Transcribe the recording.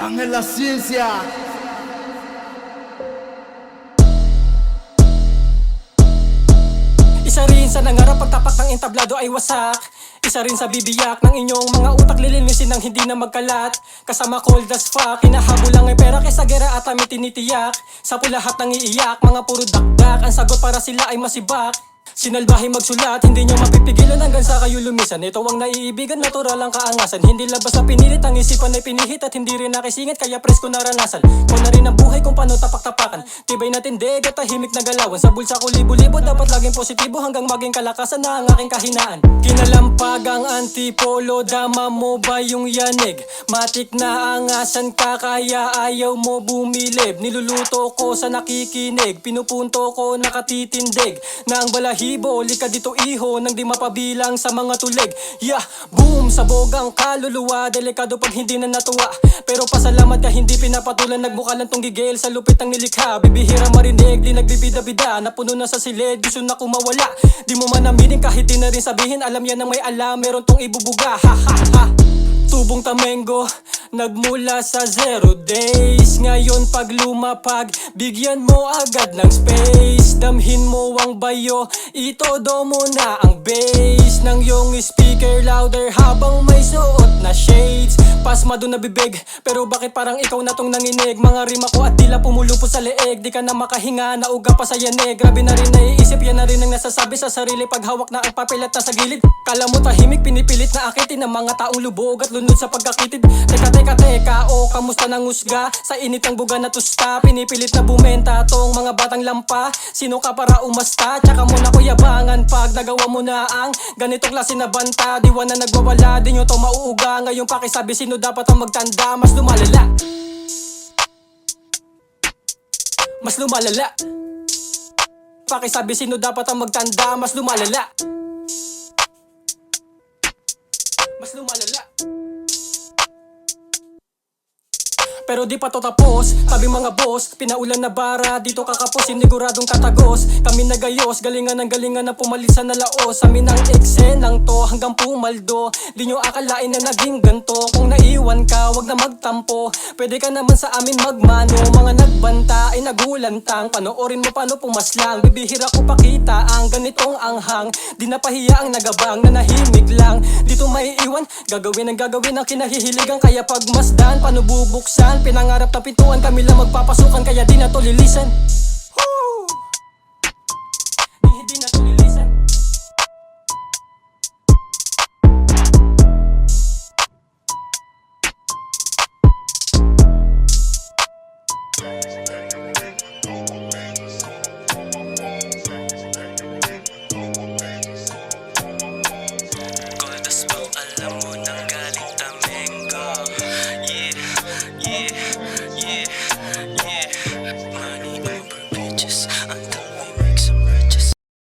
Ángel La Ciencia. Isa rin sa nangarap pagtapak ng entablado ay wasak. Isa rin sa bibiyak ng inyong mga utak lilinisin ng hindi na magkalat. Kasama cold as fuck, hinahabol lang ay pera kaysa gera at amin tinitiyak. Sa lahat nang iiyak, mga puro dakdak. Ang sagot para sila ay masibak. Sinalbahe magsulat, hindi nyo mapipigilan hanggang sa kayo lumisan. Ito ang naiibigan, natural ang kaangasan. Hindi labas na pinilit, ang isipan ay pinihit at hindi rin nakisingit, kaya presko naranasan. Kung na rin ang buhay kung paano tapak-tapakan. Tibay na tindig at tahimik na galawan. Sa bulsa ko libo-libo, dapat laging positibo hanggang maging kalakasan na ang aking kahinaan. Kinalampag ang antipolo, dama mo ba yung yanig? Matik na angasan ka kaya ayaw mo bumilib. Niluluto ko sa nakikinig, pinupunto ko nakatitindig na ang balahibo, lika dito iho nang di mapabilang sa mga tulig. Yeah, boom, sabog ang kaluluwa, delikado pag hindi na natuwa. Pero pasalamat ka hindi pinapatulan, nagmukha lang tong gigil sa lupit ang nilikha. Bibihira marinig, di nagbibida-bida, napuno na sa silid, gusto na kumawala. Di mo man aminin kahit di na rin sabihin, alam yan ang may alam, meron tong ibubuga. Ha ha ha. Tubong tamengo, nagmula sa 0 days. Ngayon pag lumapag, bigyan mo agad ng space. Damhin mo ang bayo, itodo mo na ang bass ng iyong speaker louder habang may suot na shades. Pasmado na bibig, pero bakit parang ikaw na tong nanginig? Mga rima ko at tila pumulupot sa leeg. Di ka na makahinga, nauga pa sa yanig. Grabe na rin naiisip, yan na rin ang nasasabi sa sarili pag hawak na ang papel at nasa gilid. Kala mo tahimik, pinipilit na akitin ng mga taong lubog at lunod sa pagkakitid. Teka, o kamusta nang husga? Sa init ang buga na tusta, pinipilit na bumenta tong mga batang lampa. Sino ka para umasta? Tsaka mo na kuyabangan pag nagawa mo na ang ganitong klase na banta. Diwa na nagwawala, di nyo to mauuga. Ngayon pakisabi sino dapat ang magtanda. Mas lumalala, mas lumalala. Pakisabi sino dapat ang magtanda. Mas lumalala, mas lumalala. Pero di pa to tapos, sabi mga boss, pinaulan na bara, dito kakapos, siniguradong katagos. Kami nagayos, galingan na pumalisan na laos. Amin ang eksenang to hanggang pumaldo. Di nyo akalain na naging ganto. Kung naiwan ka, wag na magtampo. Pwede ka naman sa amin magmano. Mga nagbanta ay nagulantang, panoorin mo paano pumaslang. Bibihira ko pakita ang ganitong anghang. Di napahiya ang nagabang, nanahimik lang. Dito may iwan, gagawin ang kinahihiligan. Kaya pagmasdan, paano bubuksan? Pinangarap na pintuan, kami lang magpapasukan. Kaya di na to lilisan. Hindi na to lilisan.